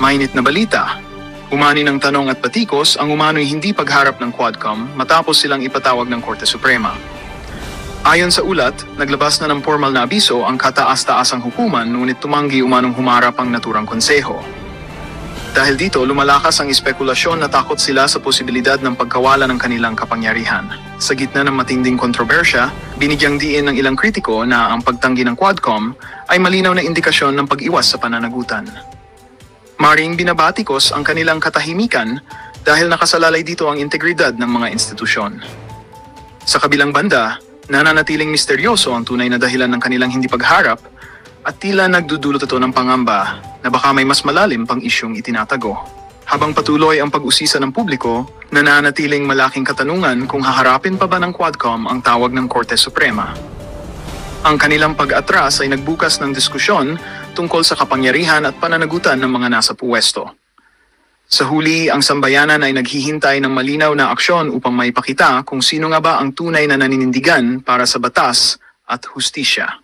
Mainit na balita. Umani ng tanong at patikos ang umano'y hindi pagharap ng Quadcom matapos silang ipatawag ng Korte Suprema. Ayon sa ulat, naglabas na ng formal na abiso ang kataas-taasang hukuman ngunit tumanggi umanong humarap ang naturang konseho. Dahil dito, lumalakas ang espekulasyon na takot sila sa posibilidad ng pagkawala ng kanilang kapangyarihan. Sa gitna ng matinding kontrobersya, binigyang diin ng ilang kritiko na ang pagtanggi ng Quadcom ay malinaw na indikasyon ng pag-iwas sa pananagutan. Maring binabatikos ang kanilang katahimikan dahil nakasalalay dito ang integridad ng mga institusyon. Sa kabilang banda, nananatiling misteryoso ang tunay na dahilan ng kanilang hindi pagharap at tila nagdudulot ito ng pangamba na baka may mas malalim pang isyong itinatago. Habang patuloy ang pag-usisa ng publiko, nananatiling malaking katanungan kung haharapin pa ba ng Quadcom ang tawag ng Korte Suprema. Ang kanilang pag-atras ay nagbukas ng diskusyon tungkol sa kapangyarihan at pananagutan ng mga nasa puwesto. Sa huli, ang sambayanan ay naghihintay ng malinaw na aksyon upang maipakita kung sino nga ba ang tunay na naninindigan para sa batas at hustisya.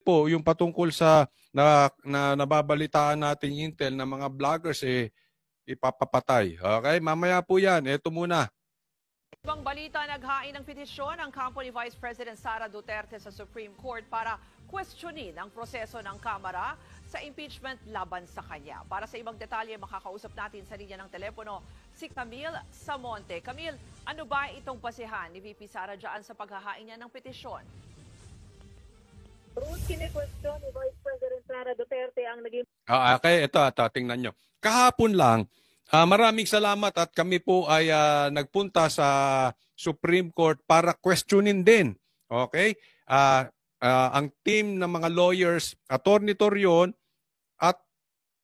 Po yung patungkol sa nababalitaan nating intel na mga vloggers ipapapatay. Okay, mamaya po yan. Ito muna. Ibang balita, naghain ng petisyon ang kampo ni Vice President Sara Duterte sa Supreme Court para questionin ang proseso ng Kamara sa impeachment laban sa kanya. Para sa ibang detalye, makakausap natin sa linya ng telepono si Camille Samonte. Camille, ano ba itong basihan ni VP Sara dyan sa paghahain niya ng petisyon? Kine-question ni Vice President Sara Duterte ang naging... Okay, ito, tingnan nyo. Kahapon lang, maraming salamat at kami po ay nagpunta sa Supreme Court para questionin din. Okay? Ang team ng mga lawyers, Attorney Torion, at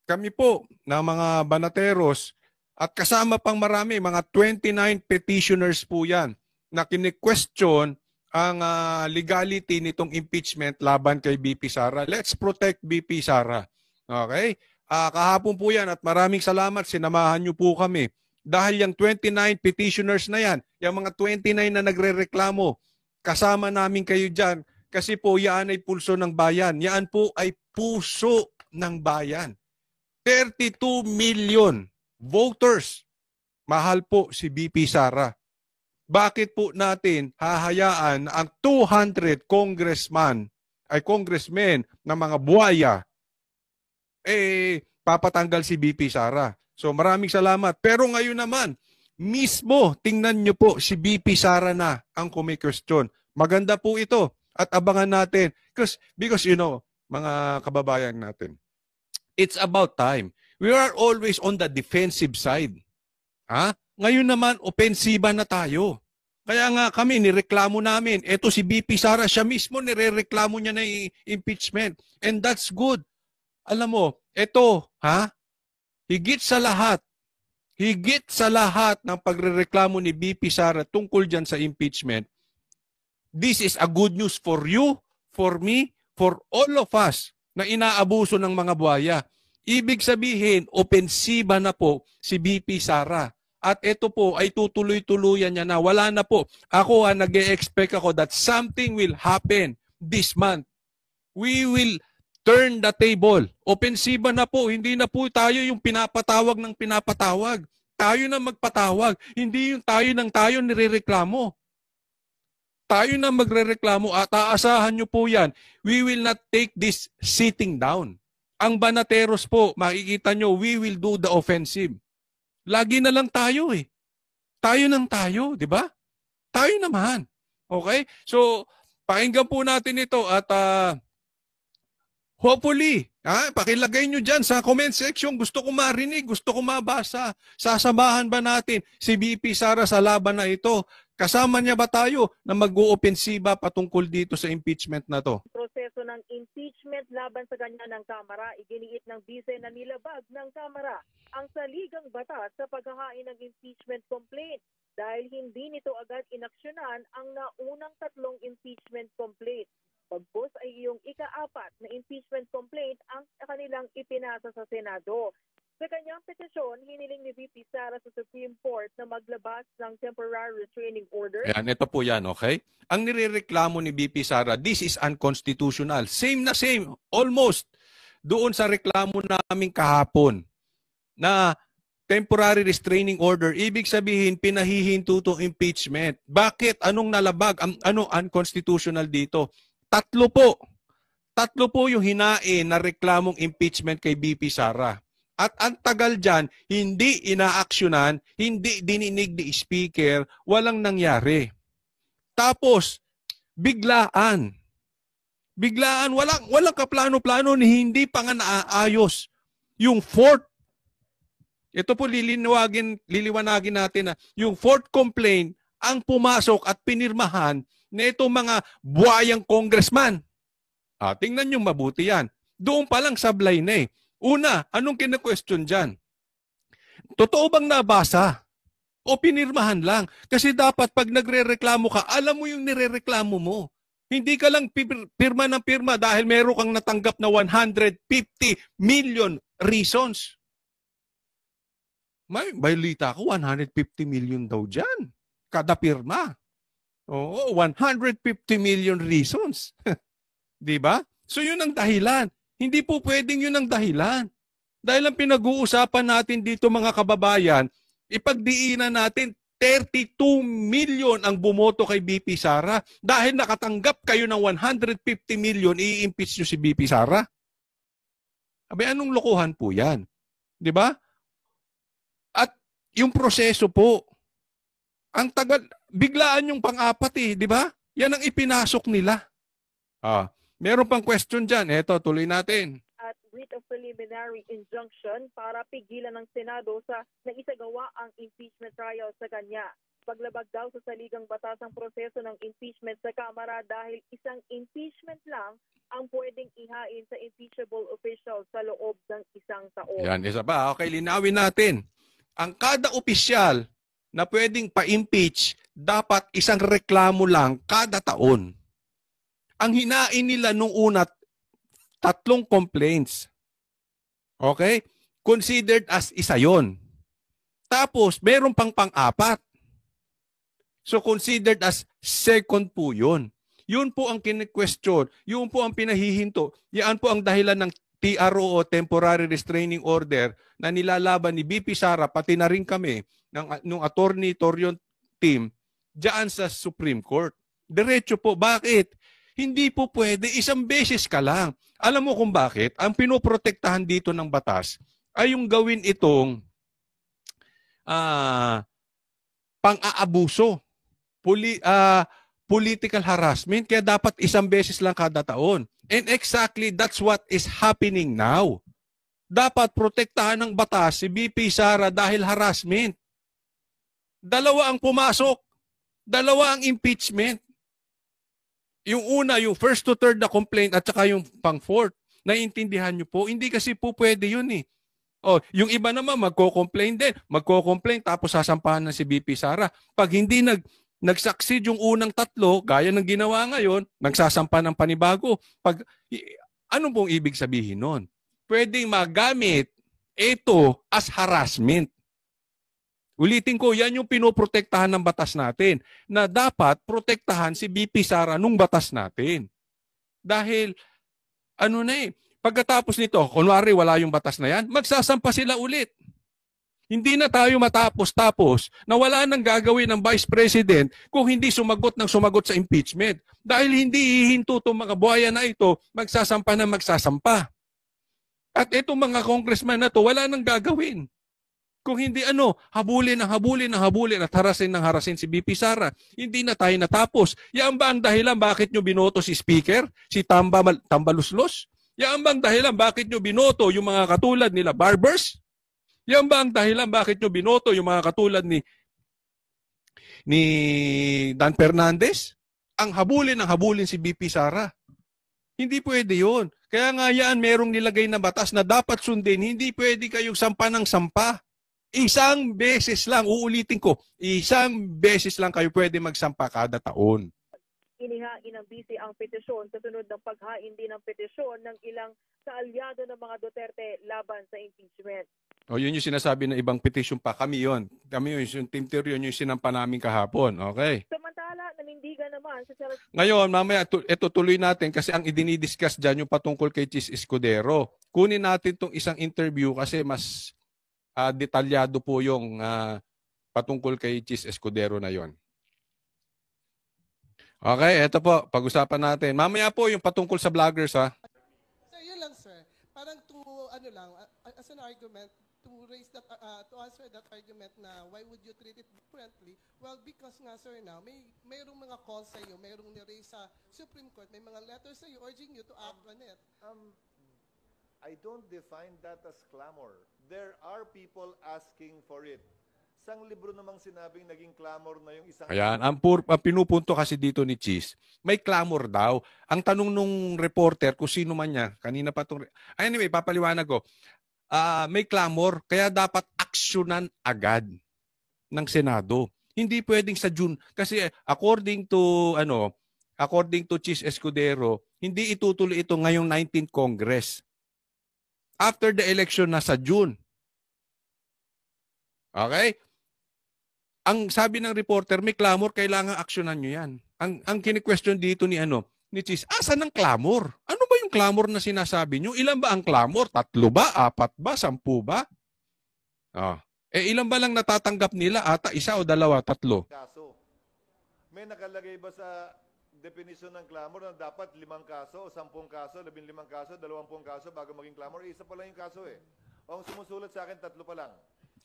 kami po na mga banateros, at kasama pang marami, mga 29 petitioners po yan, na kine-question ang legality nitong impeachment laban kay BP Sara. Let's protect BP Sara. Okay? Kahapon po yan at maraming salamat. Sinamahan niyo po kami. Dahil yung 29 petitioners na yan, yung mga 29 na nagre-reklamo, kasama namin kayo dyan. Kasi po yan ay pulso ng bayan. Yan po ay puso ng bayan. 32 million voters. Mahal po si BP Sara. Bakit po natin hahayaan ang 200 congressmen na mga buwaya papatanggal si BP Sara? So maraming salamat. Pero ngayon naman, mismo tingnan nyo po si BP Sara na ang kumikwestiyon. Maganda po ito at abangan natin. Because you know, mga kababayan natin, it's about time. We are always on the defensive side. Ngayon naman, opensiba na tayo. Kaya nga kami, nireklamo namin. Ito si BP Sara, siya mismo nirereklamo niya na impeachment. And that's good. Alam mo, ito, higit sa lahat ng pagrereklamo ni BP Sara tungkol dyan sa impeachment, this is a good news for you, for me, for all of us na inaabuso ng mga buhaya. Ibig sabihin, opensiba na po si BP Sara. At ito po ay tutuloy-tuluyan niya na. Wala na po. Ako nag-e-expect ako that something will happen this month. We will turn the table. Opensiba na po. Hindi na po tayo yung pinapatawag ng pinapatawag. Tayo na magpatawag. Hindi yung tayo nirereklamo. Tayo na magrereklamo at aasahan nyo po yan. We will not take this sitting down. Ang banateros po, makikita nyo, we will do the offensive. Lagi na lang tayo Tayo nang tayo, di ba? Tayo naman. Okay? So, pakinggan po natin ito at hopefully, pakilagay nyo dyan sa comment section. Gusto ko marinig, gusto ko mabasa. Sasamahan ba natin si BP Sara sa laban na ito? Kasama niya ba tayo na mag-uopensiba patungkol dito sa impeachment na to? Proseso ng impeachment laban sa kanya ng Kamara, iginiit ng bise na nilabag ng Kamara ang saligang batas sa paghahain ng impeachment complaint dahil hindi nito agad inaksyonan ang naunang 3 impeachment complaint. Pagpos ay iyong ika-4 na impeachment complaint ang kanilang ipinasa sa Senado. Sa kanyang petisyon, hiniling ni VP Sara sa Supreme Court na maglabas ng temporary restraining order. Ayan, ito po yan, okay? Ang nirereklamo ni BP Sara, this is unconstitutional. Same na same, almost, doon sa reklamo namin kahapon na temporary restraining order, ibig sabihin pinahihinto to impeachment. Bakit? Anong nalabag? Ano unconstitutional dito? Tatlo po yung hinain na reklamong impeachment kay BP Sara. At ang tagal dyan, hindi inaaksyonan, hindi dininig ni speaker, walang nangyari. Tapos, biglaan, walang kaplano-plano ni hindi pa nga naaayos. Yung fourth, ito po liliwanagin natin na yung fourth complaint ang pumasok at pinirmahan na itong mga buhayang congressman. Tingnan nyo mabuti yan. Doon pa lang sablay na eh. Una, anong kina-question dyan? Totoo bang nabasa? O pinirmahan lang? Kasi dapat pag nagre-reklamo ka, alam mo yung nire-reklamo mo. Hindi ka lang pirma ng pirma dahil meron kang natanggap na 150 million reasons. May balita ko, 150 million daw dyan. Kada pirma. Oo, 150 million reasons. Diba? So yun ang dahilan. Hindi po pwedeng yun ang dahilan. Dahil ang pinag-uusapan natin dito mga kababayan, ipagdiinan natin 32 million ang bumoto kay BP Sara. Dahil nakatanggap kayo ng 150 million, i-impeach nyo si BP Sara. Abay, anong lokohan po yan? Di ba? At yung proseso po, ang tagal, biglaan yung pang-apat eh, di ba? Yan ang ipinasok nila. Meron pang question dyan. Eto, tuloy natin. At writ of preliminary injunction para pigilan ng Senado sa naisagawa ang impeachment trial sa kanya. Paglabag daw sa saligang batas ang proseso ng impeachment sa Kamara dahil isang impeachment lang ang pwedeng ihain sa impeachable official sa loob ng isang taon. Yan, isa pa. Okay, linawin natin. Ang kada opisyal na pwedeng pa-impeach, dapat isang reklamo lang kada taon. Ang hinain nila nung una, 3 complaints. Okay? Considered as isa yon. Tapos, meron pang pang-4. So, considered as second po yun. Yun po ang kine-question. Yun po ang pinahihinto. Yan po ang dahilan ng TRO o Temporary Restraining Order na nilalaban ni BP Sara, pati na rin kami, ng attorney Torion team, dyan sa Supreme Court. Diretso po. Bakit? Hindi po pwede. Isang beses ka lang. Alam mo kung bakit? Ang pinoprotektahan dito ng batas ay yung gawin itong pang-aabuso. Political harassment. Kaya dapat isang beses lang kada taon. And exactly that's what is happening now. Dapat protektahan ng batas si BP Sara dahil harassment. 2 ang pumasok. 2 ang impeachment. Yung una, yung first to third na complaint at saka yung pang-4th. Naiintindihan nyo po? Hindi kasi po pwede yun eh. Yung iba naman magko-complain din. Magko-complain tapos sasampahan na si BP Sara. Pag hindi nag-succeed yung unang 3, gaya ng ginawa ngayon, nagsasampa ng panibago. Ano pong ibig sabihin nun? Pwedeng magamit ito as harassment. Ulitin ko, yan yung pinoprotektahan ng batas natin na dapat protektahan si BP Sara nung batas natin. Dahil, pagkatapos nito, kunwari wala yung batas na yan, magsasampa sila ulit. Hindi na tayo matapos-tapos na wala nang gagawin ng Vice President kung hindi sumagot sa impeachment. Dahil hindi hihinto itong mga buhaya na ito, magsasampa na magsasampa. At itong mga congressman na to, wala nang gagawin. Kung hindi habulin at harasin si BP Sara. Hindi na tayo natapos. Yan ba ang dahilan bakit nyo binoto si Speaker? Si Tambaluslos? Yan ba ang dahilan bakit nyo binoto yung mga katulad nila Barbers? Yan ba ang dahilan bakit nyo binoto yung mga katulad ni Dan Fernandez? Ang habulin si BP Sara. Hindi pwede yun. Kaya nga yan, merong nilagay na batas na dapat sundin. Hindi pwede kayong sampa ng sampa. Isang beses lang, uulitin ko, isang beses lang kayo pwede magsampa kada taon. Inihain ng BC ang petisyon kasunod ng paghain din ng petisyon ng ilang kaalyado ng mga Duterte laban sa impeachment. O yun yung sinasabi ng ibang petition pa. Kami yun. Yung Team Tier yun yung sinampa namin kahapon. Okay. Samantala, nanindigan naman sa Charles Ngayon, mamaya, ito tuloy natin kasi ang idinidiscuss dyan yung patungkol kay Chis Escudero. Kunin natin tong isang interview kasi mas detalyado po yung patungkol kay Chis Escudero na yon. Okay, ito po, pag-usapan natin. Mamaya po yung patungkol sa vloggers, ha? Sir, yun lang, sir. Parang ano lang, as an argument, to raise that, to answer that argument na why would you treat it differently? Well, because nga, sir, now, mayroong mga calls sa iyo, mayroong ni-raise sa Supreme Court, may mga letters sa iyo urging you to act on it. I don't define that as clamor. There are people asking for it. Isang libro namang sinabing naging clamor na yung isang... Ayan, ang pinupunto kasi dito ni Chis, may clamor daw. Ang tanong nung reporter, kung sino man niya, kanina pa itong... Anyway, papaliwanag ko. May clamor, kaya dapat aksyonan agad ng Senado. Hindi pwedeng sa June. Kasi according to Chis Escudero, hindi itutuloy ito ngayong 19th Congress. After the election na sa June. Okay? Ang sabi ng reporter, may clamor, kailangan aksyonan nyo yan. Ang kini-question dito ni Chis, asan ang clamor? Ano ba yung clamor na sinasabi nyo? Ilan ba ang clamor? 3 ba? 4 ba? 10 ba? Ilan ba lang natatanggap nila? Ata 1 o 2, 3? Kaso. May nakalagay ba sa definition ng clamor na dapat 5 kaso, o 10 kaso, 15 kaso, 20 kaso bago maging clamor? Isa pa lang yung kaso eh. O ang sumusulat sa akin, 3 pa lang.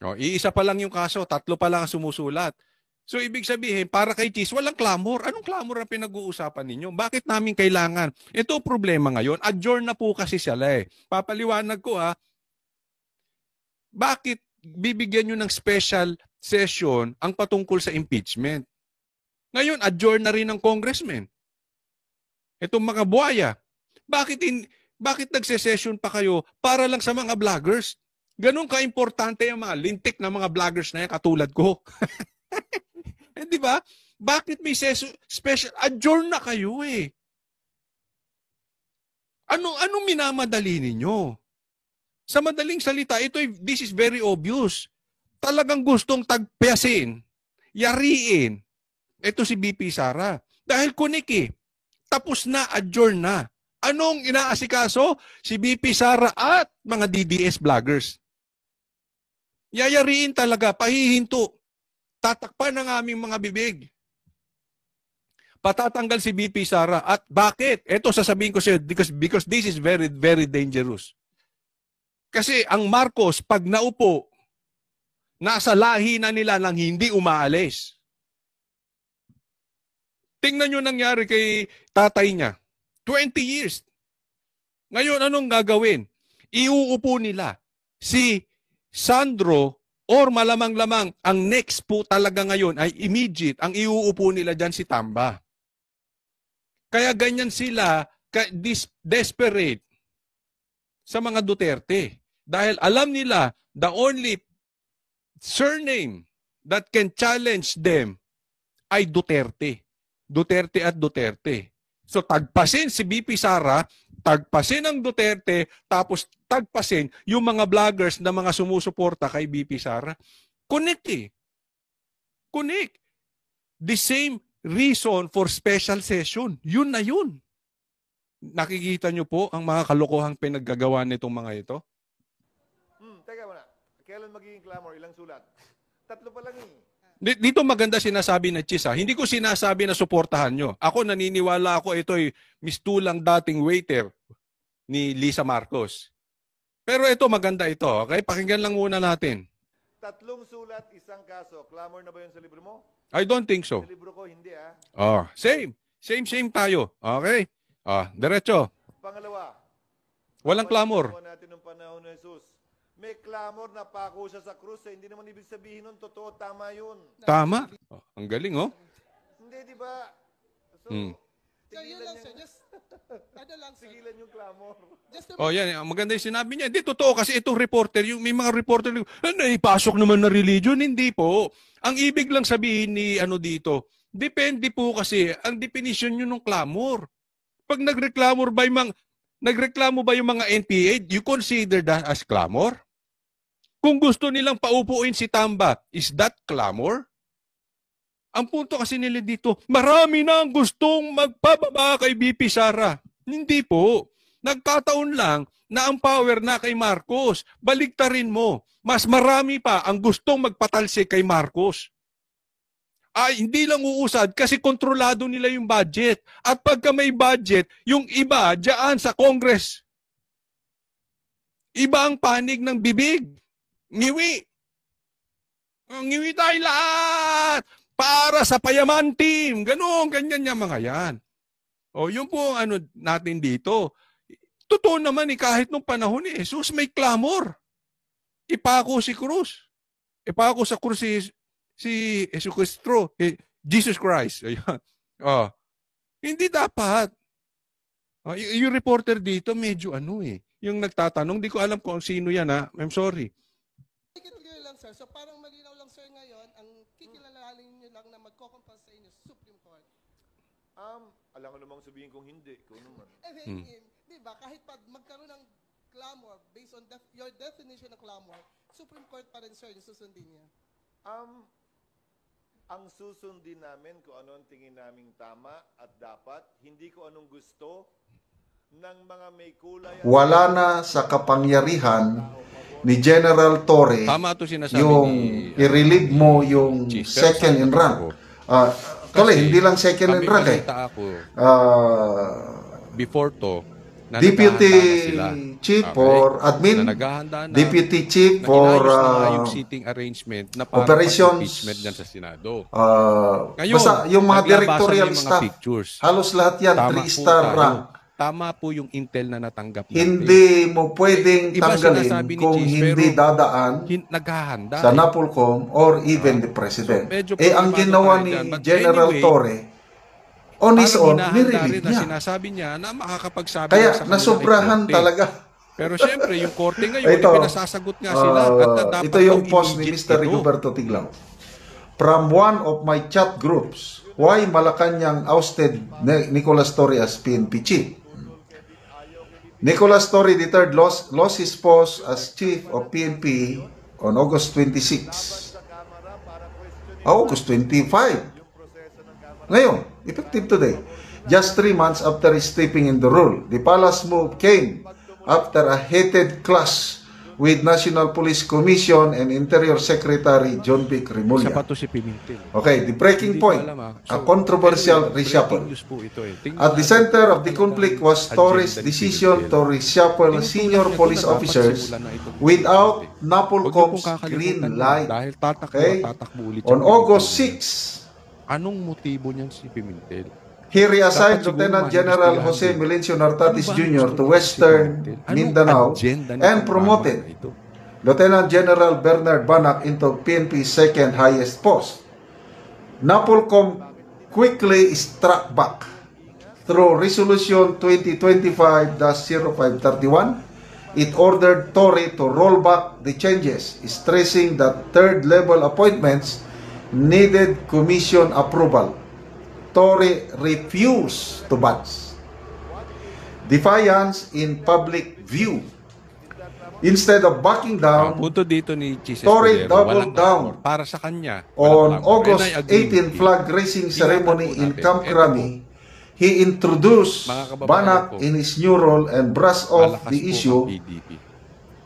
Iisa pa lang yung kaso, 3 pa lang ang sumusulat. So, ibig sabihin, para kay Chis, walang clamor. Anong clamor ang pinag-uusapan ninyo? Bakit namin kailangan? Ito problema ngayon. Adjourn na po kasi sila eh. Papaliwanag ko bakit bibigyan nyo ng special session ang patungkol sa impeachment? Ngayon, adjourn na rin ng congressman. Itong mga buhaya. Bakit nagse-session pa kayo para lang sa mga vloggers? Ganun ka-importante yung mga lintik na mga vloggers na yan, katulad ko. Di ba? Bakit may special? Adjourn na kayo eh. Anong minamadali ninyo? Sa madaling salita, this is very obvious. Talagang gustong tagpiasin, yariin. Ito si BP Sara. Dahil kunik eh. Tapos na, adjourn na. Anong inaasikaso? Si BP Sara at mga DDS vloggers. Yayariin talaga, pahihinto. Tatakpan ng aming mga bibig. Patatanggal si BP Sara. At bakit? Ito sasabihin ko sa'yo, because this is very, very dangerous. Kasi ang Marcos, pag naupo, nasa lahi na nila nang hindi umaalis. Tingnan nyo nangyari kay tatay niya. 20 years. Ngayon, anong gagawin? Iuupo nila si Sandro or malamang-lamang ang next po talaga ngayon ay immediate. Ang iuupo nila dyan si Tamba. Kaya ganyan sila desperate sa mga Duterte. Dahil alam nila the only surname that can challenge them ay Duterte. Duterte at Duterte. So tagpasin si BP Sara, tagpasin ang Duterte, tapos tagpasin yung mga vloggers na mga sumusuporta kay BP Sara. Connect eh. Connect. The same reason for special session. Yun na yun. Nakikita nyo po ang mga kalokohang pinaggagawa nitong mga ito? Teka muna. Kailan magiging clamor? Ilang sulat? 3 pa lang eh. Dito maganda sinasabi na Chis. Hindi ko sinasabi na suportahan nyo. Ako naniniwala ako ito'y mistulang dating waiter ni Lisa Marcos. Pero ito maganda ito. Okay? Pakinggan lang muna natin. 3 sulat, 1 kaso. Clamor na ba yun sa libro mo? I don't think so. Sa libro ko, hindi Same. Same tayo. Okay? Diretso. Pangalawa. Walang clamor. Natin ng panahon ni Jesus. May clamor na pako siya sa krus. Hindi naman ibig sabihin nun, totoo, tama yun. Tama. Ang galing, Hindi, di ba? So, So, yun lang, sir. Just, sigilan yung clamor. Yan. Maganda yung sinabi niya. Hindi, totoo. Kasi itong reporter, may mga reporter, ipasok naman na religion. Hindi po. Ang ibig lang sabihin ni dito, depende po kasi ang definition nyo ng clamor. Pag nagreklamo ba yung mga NPA, you consider that as clamor? Kung gusto nilang paupuin si Tamba, is that clamor? Ang punto kasi nila dito, marami na ang gustong magpababa kay BP Sara. Hindi po. Nagkataon lang na ang power na kay Marcos. Baligtarin mo. Mas marami pa ang gustong magpatalsik kay Marcos. Hindi lang uusad kasi kontrolado nila yung budget. At pagka may budget, yung iba diyan sa Congress. Iba ang panig ng bibig. Ngiwi. Ngiwi tayo lahat. Para sa payaman team. Ganon, ganyan yung mga yan. Yun po ang ano natin dito. Totoo naman kahit nung panahon ni Jesus may clamor. Ipako si Cruz. Ipako sa krus si Jesucristo, Jesus Christ. Ayan. Hindi dapat. Yung reporter dito medyo yung nagtatanong, di ko alam kung sino yan I'm sorry. Lang, sir. So parang malinaw lang, sir, ngayon, ang kikilalanin nyo lang na magkocompose sa inyo Supreme Court. Alam ko namang sabihin kung hindi. Kung naman. Di ba, kahit pa magkaroon ng clamor, based on your definition ng clamor, Supreme Court pa rin, sir, yung susundin niya. Ang susundin namin kung ano ang tingin naming tama at dapat, hindi ko anong gusto ng mga may kulay. Wala na sa kapangyarihan ni General Torre Tama to sinasabi yung i-relieve mo yung Chief, second in rank. Tole, hindi lang second in rank before to, Deputy Chief for Admin, Deputy Chief for yung seating arrangement na para Operations, impeachment dyan sa Senado. Ngayon, basta yung mga directorial staff, halos lahat yan, 3-star rank. Tama po yung intel na natanggap natin. Hindi mo pwedeng tanggalin kung hindi dadaan sa NAPOLCOM or even the President. Ang ginawa ni General Torre, on his own, nirelieve niya. Sinasabi niya na makakapagsabi kaya nasubrahan talaga. Pero siyempre, yung korte ngayon, pinasasagot nga sila. At ito yung post ni Mr. Rigoberto Tiglao. From one of my chat groups, why Malacanang ousted Nicolas Torre as PNP chief? Nicolas Torre III lost his post as chief of PNP on August 26. August 25. Ngayon, effective today. Just 3 months after stepping in the role, the palace move came after a heated clash with National Police Commission and Interior Secretary John Vic Remulla. Okay, the breaking point, a controversial reshuffle. At the center of the conflict was Torre's decision to reshuffle senior police officers without NAPOLCOM's green light. Okay, on August 6, anong motibo niyan si Pimentel? he reassigned Lieutenant General Jose Melencio Nartatis Jr. to Western Mindanao and promoted Lieutenant General Bernard Banac into PNP's second highest post. NAPOLCOM quickly struck back through Resolution 2025-0531. It ordered Torre to roll back the changes, stressing that third-level appointments needed commission approval. Torre refused to budge. Defiance in public view. Instead of backing down, punto dito ni Jesus Torre doubled down para sa kanya on August 18 flag raising ceremony in Camp Crami. He introduced Banac in his new role and brushed off the issue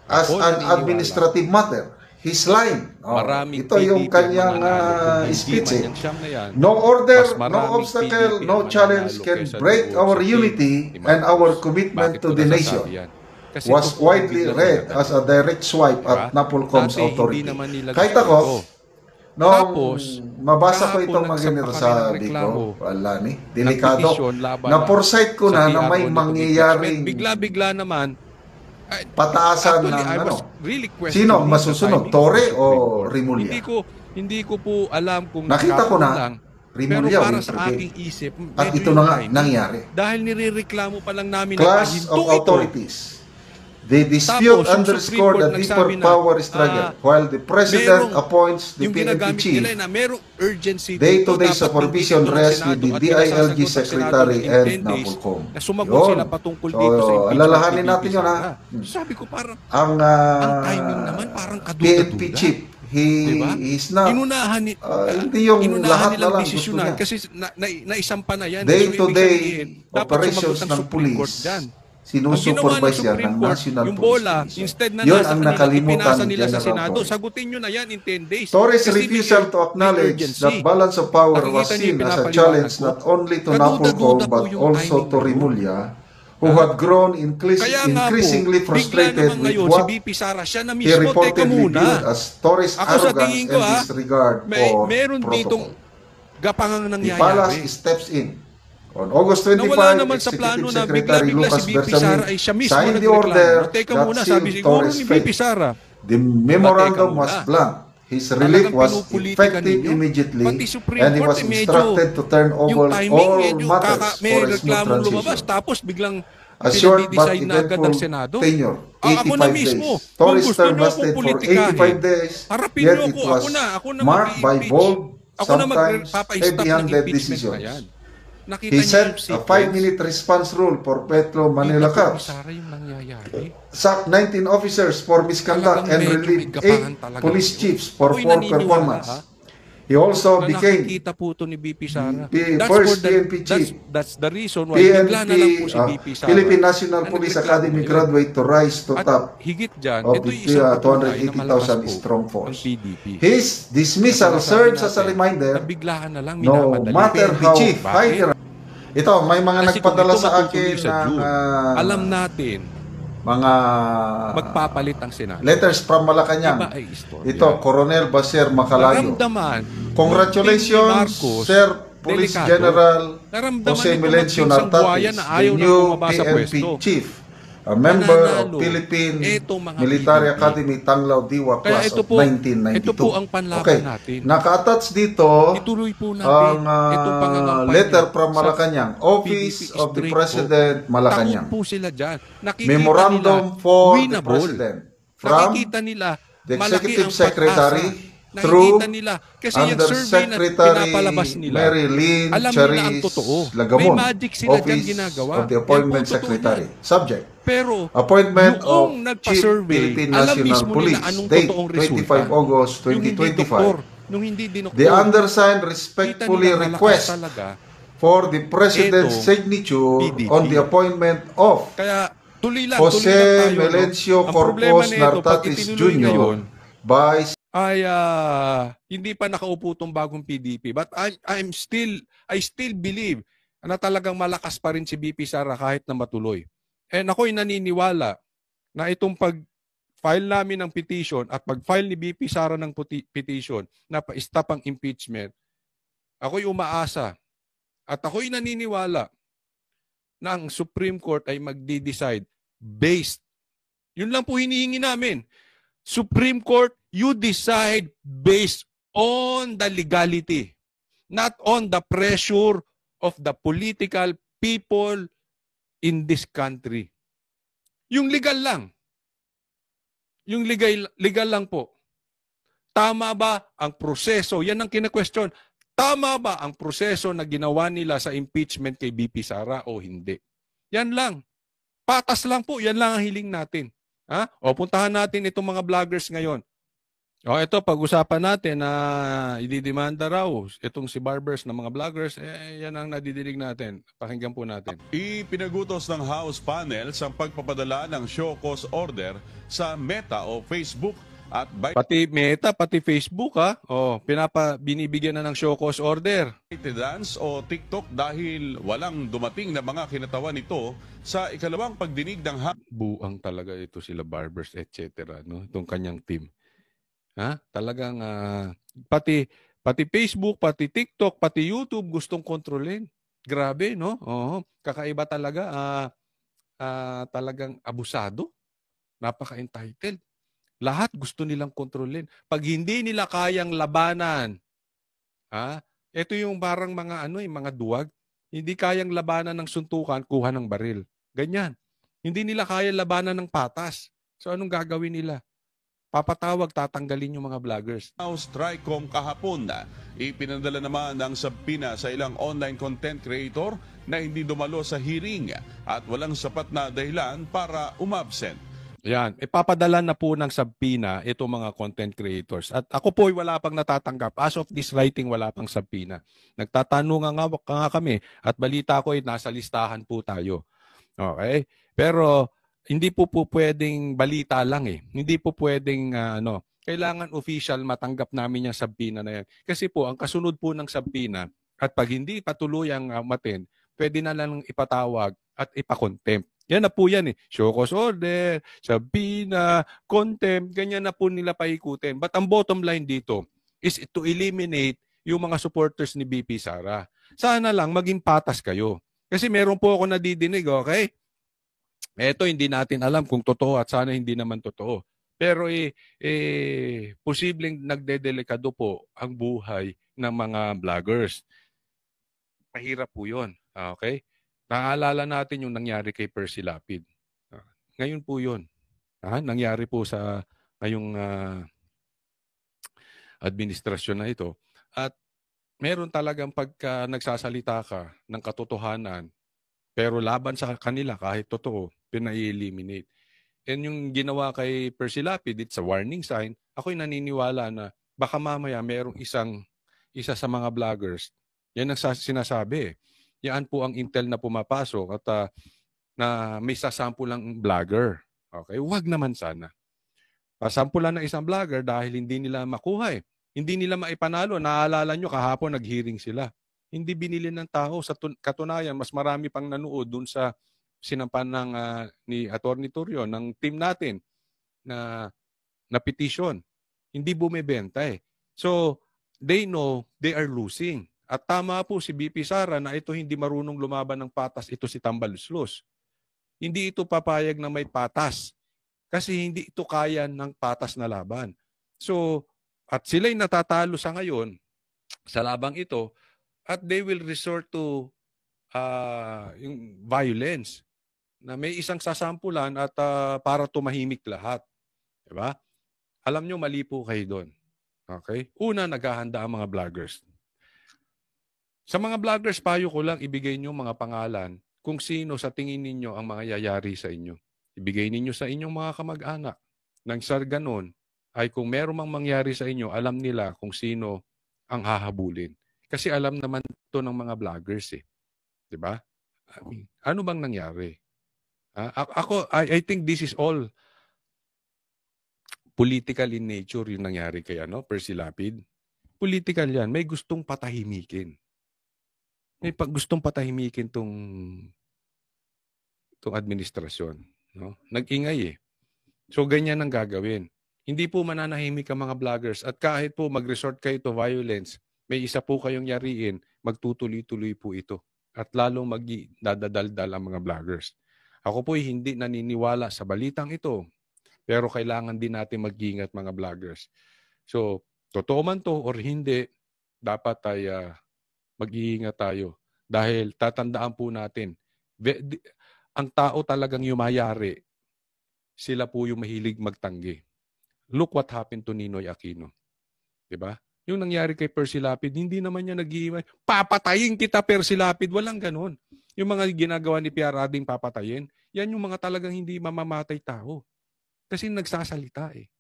as an administrative matter. His line, ito yung kanyang speech. No order, no obstacle, no challenge can break our unity and our commitment to the nation. Was widely read as a direct swipe at NAPOLCOM's authority. Kahit ako, nung mabasa ko itong mga ganito sa ko, wala ni, delikado. Na-foresight ko na may mangyayaring bigla-bigla naman pataasan ng sino ang masusunod, Torre o Remulla? Hindi ko po alam kung nakita ko na Remulla, pero para sa aking isip, at ito na nga nangyari. Dahil nirereklamo pa lang namin class of authorities. The dispute Tapos, yung underscored the Supreme Court deeper nagsabi na, power struggle while the President merong- appoints the yung PNP ginagamit chief. nila na merong urgency Day-to-day dito, dapat supervision bibigyan ng rests with Senado the at DILG pinasasagot ng Secretary Senado and in 10 days NAPOLCOM. na sumagot Yun. sila patungkol dito sa So, impeachment alalahanin ni natin VP yun, ha? Sara. Sabi ko parang Ang ang timing naman parang PNP kaduda-duda. chief, Diba? he's not, Inunahan, hindi yung inunahan lahat na nilang lang gusto desisyonan niya. kasi naisampa na yan. Day-to-day So, ibig sabihin, dapat operations sumagot ang ng Supreme Court police, dyan. sinusupervise yan ng Court, National yung Police bola, Division. instead na Yun nasa ang kanila, nakalimutan ipinasa ni nila sa General Senado. Torres. Sagutin nyo na yan in 10 days. Torres' Kasi refusal may- to acknowledge may urgency. that balance of power was Nakikita niyo seen yung as a pinapaliwanag challenge ko? not only to Kaduda-duda NAPOLCOM po but yung also timing to nyo. Rimulya, who had grown Kaya nga po, increasingly bigla frustrated naman with ngayon si what BP Sara, siya na he mismo, teka reportedly muna. viewed as Torres' Ako sa arrogance tingin ko, and disregard for meron ditong protocol. gapangang The nangyayari. palace steps in. On August 25, Nawala naman sa plano Executive na Secretary bigla-bigla Lucas si BP Sara Bersamin ay siya mismo signed the nagreklamo. order Teka that muna, sabi sealed siguro Torres' ni BP fate. Sara. The memorandum Teka was muna. blank. His relief Talagang was pinupolitika effective ninyo. immediately Pati Supreme and he Court, was medyo instructed to turn Yung over timing, all medyo matters may for a smooth reklamong lumabas, transition. tapos biglang A short but pinag-decide na agad eventful ng Senado. tenure, Ako na 85 mismo. days. Kung Torres' gusto term niyo akong lasted for politikahin, 85 days, harapin yet niyo it ako. was Ako na marked by mag-i-impeach. bold, Ako na sometimes magpapa-stop ng heavy-handed impeachment na yan. decisions. Nakita He niyo set yung a sequence? 5-minute response rule for Petro Manila Dito po, Cups. Sara, yung nangyayari. Sacked 19 officers for misconduct Talagang and medyo relieved may gapangan 8 talaga police yun. chiefs for Ako'y poor naniniwala, performance. ha? He also Na became nakikita po ito ni BP Sara. first PNP chief. That's the reason why bigla na lang po si BP Sara. Philippine National na Police nagreklamo Academy ngayon. graduate to rise to At top higit dyan, of ito the yung isang patunay na malakas 280,000 po strong ang force. PDP. His dismissal Kaya serves sabi as a natin, reminder, na biglaan na lang no minamadali. matter PNP how chief, high bakit? the ito, may mga Kasi kung nagpadala ito sa matutuloy akin sa ng June, alam natin, mga magpapalit ang Senado. letters from Malacanang. Iba ay istorya. Ito, Coronel Baser Macalayo. Naramdaman, Congratulations, Marcos, Sir Police delikado. General Naramdaman Jose nito Melencio magpinsang buhaya Nartatis, na the ayaw na new bumaba sa PNP pwesto. Chief, a member Nananalo. of Philippine Etong mga Military PNP. Academy Tanglao Diwa Kaya Class ito of po, 1992. ito po ang panlaban Okay, natin. naka-attach dito Ituloy po natin ang itong pangangampanya letter from sa Malacanang, Office PDP of the straight President po. Malacanang. Takot po sila dyan. Nakikita Memorandum nila, for the winnable. President from Nakikita nila, the malaki Executive ang Secretary pag-asa. through Nakikita nila. Kasi yung survey na Undersecretary pinapalabas nila, Mary Lynn alam nila ang Charis totoo. Lagamon, May magic sila dyan Office ginagawa. of the Appointment Yan po, totoo Secretary. yan. Subject, Pero, Appointment of yung Chief nagpa-survey, Philippine alam National mismo Police, nila anong date totoong resulta. 25 August Yung hindi doktor, 2025. nung hindi dinoktor. The undersigned Kita respectfully nila malakas request talaga. for the President's Ito, signature PDP. on the appointment of Kaya tuloy lang Jose tayo. Melencio Ang problema Corpus nito, pag Nartatis itinuloy Jr. ngayon, by ay hindi pa nakaupo tong bagong PDP. But I still believe na talagang malakas pa rin si BP Sara kahit na matuloy. And ako'y naniniwala na itong pag-file namin ng petition at pag-file ni BP Sara ng petition na pa-stop ang impeachment, ako'y umaasa at ako'y naniniwala na ang Supreme Court ay magdi-decide based. Yun lang po hinihingi namin. Supreme Court, you decide based on the legality, not on the pressure of the political people in this country. Yung legal lang. Yung legal lang po. Tama ba ang proseso? Yan ang kina-question. Tama ba ang proseso na ginawa nila sa impeachment kay BP Sara o hindi? Yan lang. Patas lang po. Yan lang ang hiling natin. Ha? O puntahan natin itong mga vloggers ngayon. O ito, pag-usapan natin na ididemanda raw itong si Barbers ng mga vloggers, yan ang nadidinig natin. Pakinggan po natin. Ipinagutos ng House panel sa pagpapadala ng show cause order sa Meta o Facebook at Pati Meta, pati Facebook ha. O, binibigyan na ng show cause order. ByteDance o TikTok dahil walang dumating na mga kinatawan nito sa ikalawang pagdinig ng Buang talaga ito sila Barbers, etc. No? Itong kanyang team. Ha? Talagang pati Facebook, pati TikTok, pati YouTube gustong kontrolin. Grabe, no? Oo. Kakaiba talaga. Talagang abusado. Napaka-entitled. Lahat gusto nilang kontrolin. Pag hindi nila kayang labanan, ito yung parang mga mga duwag, hindi kayang labanan ng suntukan, kuha ng baril. Ganyan. Hindi nila kaya labanan ng patas. So anong gagawin nila? Papatawag, tatanggalin yung mga vloggers. House TRICOM kahapon na ipinadala naman ng subpoena sa ilang online content creator na hindi dumalo sa hearing at walang sapat na dahilan para umabsent. Yan, ipapadala na po ng subpoena itong mga content creators. At ako po ay wala pang natatanggap. As of this writing, wala pang subpoena. Nagtatanong nga kami at balita ko ay nasa listahan po tayo. Okay? Pero hindi po pwedeng balita lang eh. Hindi po pwedeng kailangan official matanggap namin yung subpoena na yan. Kasi po, ang kasunod po ng subpoena at pag hindi patuluyang matin, pwede na lang ipatawag at ipakontempt. Yan na po yan eh. Show cause order, subpoena, contempt, ganyan na po nila paikutin. But ang bottom line dito is to eliminate yung mga supporters ni BP Sara. Sana lang maging patas kayo. Kasi meron po ako nadidinig, okay? Eto, hindi natin alam kung totoo at sana hindi naman totoo. Pero posibleng nagdedelikado po ang buhay ng mga vloggers. Mahirap po yun. Okay? Naalala natin yung nangyari kay Percy Lapid. Ngayon po yun. Nangyari po sa ngayong administrasyon na ito. At meron talagang pagka nagsasalita ka ng katotohanan, pero laban sa kanila kahit totoo, pinai-eliminate. And yung ginawa kay Percy Lapid, it's a warning sign. Ako'y naniniwala na baka mamaya merong isa sa mga vloggers, yan ang sinasabi. Yan po ang intel na pumapasok at na may sasample lang vlogger. Okay? Huwag naman sana. Pasampulan ng isang vlogger dahil hindi nila makuha eh. Hindi nila maipanalo. Naaalala nyo kahapon nag-hearing sila. Hindi binili ng tao. Sa katunayan, mas marami pang nanood dun sa sinampan ng ni Atty. Torrio, ng team natin na petition. Hindi bumibenta eh. So, they know they are losing. At tama po si BP Sara na ito hindi marunong lumaban ng patas, ito si Tambaluslos. Hindi ito papayag na may patas. Kasi hindi ito kaya ng patas na laban. So, at sila'y natatalo sa ngayon sa labang ito at they will resort to yung violence na may isang sasampulan at para tumahimik lahat. Diba? Alam nyo, mali po kayo doon. Okay? Una, naghahanda ang mga vloggers. Sa mga vloggers, payo ko lang, ibigay nyo mga pangalan kung sino sa tingin ninyo ang mga yayari sa inyo. Ibigay ninyo sa inyong mga kamag-anak. Nang sa ganun, ay kung meron mang mangyari sa inyo, alam nila kung sino ang hahabulin. Kasi alam naman ito ng mga vloggers eh. Diba? Ano bang nangyari? I think this is all political in nature yung nangyari kay Percy Lapid. Political yan. May gustong patahimikin. May gustong patahimikin tong administrasyon. No? Nag-ingay eh. So ganyan ang gagawin. Hindi po mananahimik ang mga vloggers at kahit po mag-resort kayo to violence, may isa po kayong yariin, magtutuloy-tuloy po ito. At lalong magdadaldal ang mga vloggers. Ako po'y hindi naniniwala sa balitang ito, pero kailangan din natin mag-ingat mga vloggers. So, totoo man to or hindi, dapat ay mag-iingat tayo. Dahil tatandaan po natin, ang tao talagang yumayari, sila po yung mahilig magtanggi. Look what happened to Ninoy Aquino. Diba? Yung nangyari kay Percy Lapid, hindi naman niya nag-iimay. Papatayin kita, Percy Lapid. Walang ganun. Yung mga ginagawa ni Pierre Ading papatayin, yan yung mga talagang hindi mamamatay tao. Kasi nagsasalita eh.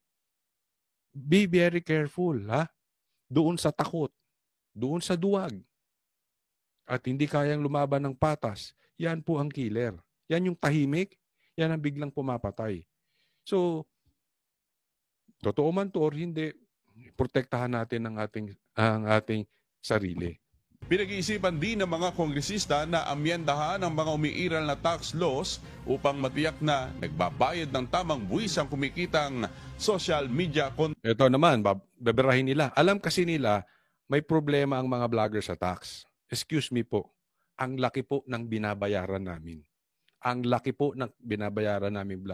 Be very careful, ha? Doon sa takot, doon sa duwag. At hindi kayang lumaban ng patas, yan po ang killer. Yan yung tahimik, yan ang biglang pumapatay. So, totoo man to or hindi, protektahan natin ang ating sarili. Pinag-iisipan din ng mga kongresista na amyendahan ang mga umiiral na tax laws upang matiyak na nagbabayad ng tamang buwis ang kumikitang social media content. Ito naman, baberahin nila. Alam kasi nila, may problema ang mga vlogger sa tax. Excuse me po, ang laki po ng binabayaran namin. Ang laki po ng binabayaran namin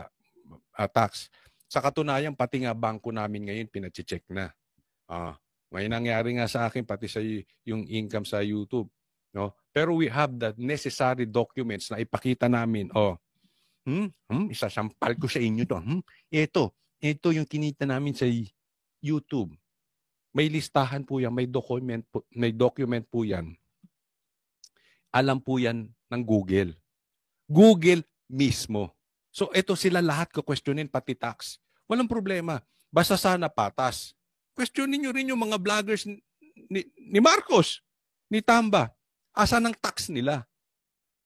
tax. Sa katunayan, pati nga bangko namin ngayon, pinacheck na. May nangyari nga sa akin pati sa yung income sa YouTube, no? Pero we have the necessary documents na ipakita namin, Isasampal ko sa inyo to. Ito yung kinita namin sa YouTube. May listahan po yan, may document po yan. Alam po yan ng Google. Google mismo. So ito sila lahat ko questionin, pati tax. Walang problema. Basta sana patas. Questionin nyo rin yung mga vloggers ni Marcos, ni Tamba. Asan ang tax nila?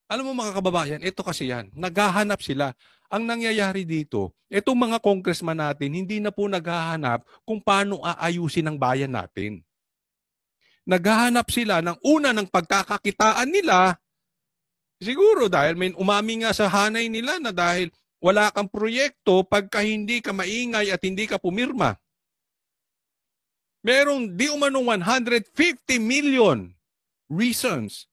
Alam mo mga kababayan, ito kasi yan. Naghahanap sila. Ang nangyayari dito, itong mga congressman natin, hindi na po naghahanap kung paano aayusin ang bayan natin. Naghahanap sila ng una ng pagkakakitaan nila, siguro dahil may umami nga sa hanay nila na dahil wala kang proyekto pagka hindi ka maingay at hindi ka pumirma. Merong di umanong 150 million reasons.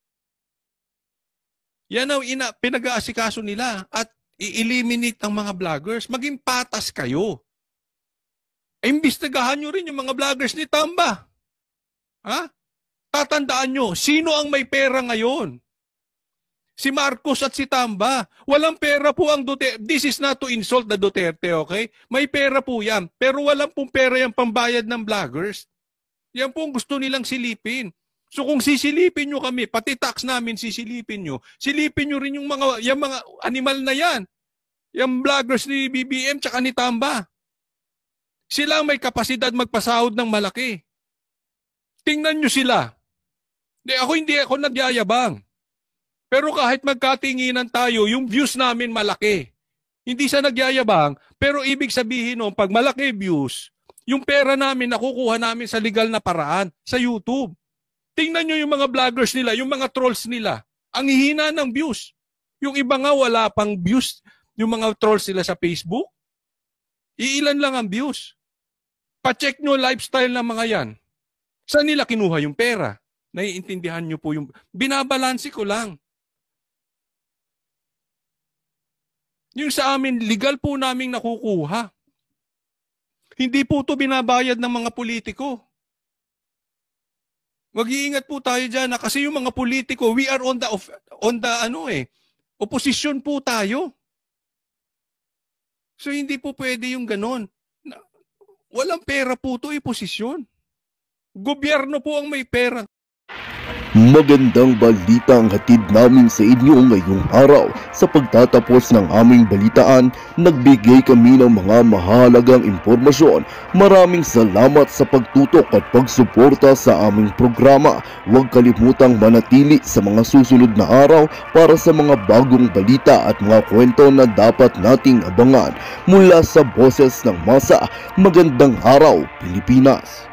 Yan ang pinag-aasikaso nila at i-eliminate ang mga vloggers. Maging patas kayo. Imbestigahan nyo rin yung mga vloggers ni Tamba. Ha? Tatandaan nyo, sino ang may pera ngayon? Si Marcos at si Tamba. Walang pera po ang Duterte. This is not to insult the Duterte, okay? May pera po yan. Pero walang pong pera yung pambayad ng vloggers. Yan po ang gusto nilang silipin. So kung sisilipin nyo kami, pati tax namin sisilipin nyo rin yung mga animal na yan. Yung vloggers ni BBM tsaka ni Tamba. Sila ang may kapasidad magpasahod ng malaki. Tingnan nyo sila. Hindi ako nagyayabang. Pero kahit magkatinginan tayo, yung views namin malaki. Hindi sa nagyayabang, pero ibig sabihin nun, pag malaki views, yung pera namin nakukuha namin sa legal na paraan, sa YouTube. Tingnan nyo yung mga vloggers nila, yung mga trolls nila. Ang hihina ng views. Yung iba nga wala pang views, yung mga trolls nila sa Facebook. Iilan lang ang views. Pa-check nyo lifestyle ng mga yan. Saan nila kinuha yung pera? Naiintindihan nyo po yung... Binabalansi ko lang. Yung sa amin, legal po naming nakukuha. Hindi po ito binabayad ng mga politiko. Mag-iingat po tayo dyan kasi yung mga politiko, we are on the opposition po tayo. So hindi po pwede yung ganon. Walang pera po ito, posisyon. Gobyerno po ang may pera. Magandang balita ang hatid namin sa inyo ngayong araw. Sa pagtatapos ng aming balitaan, nagbigay kami ng mga mahalagang impormasyon. Maraming salamat sa pagtutok at pagsuporta sa aming programa. Huwag kalimutang manatili sa mga susunod na araw para sa mga bagong balita at mga kwento na dapat nating abangan. Mula sa Boses ng Masa, magandang araw, Pilipinas!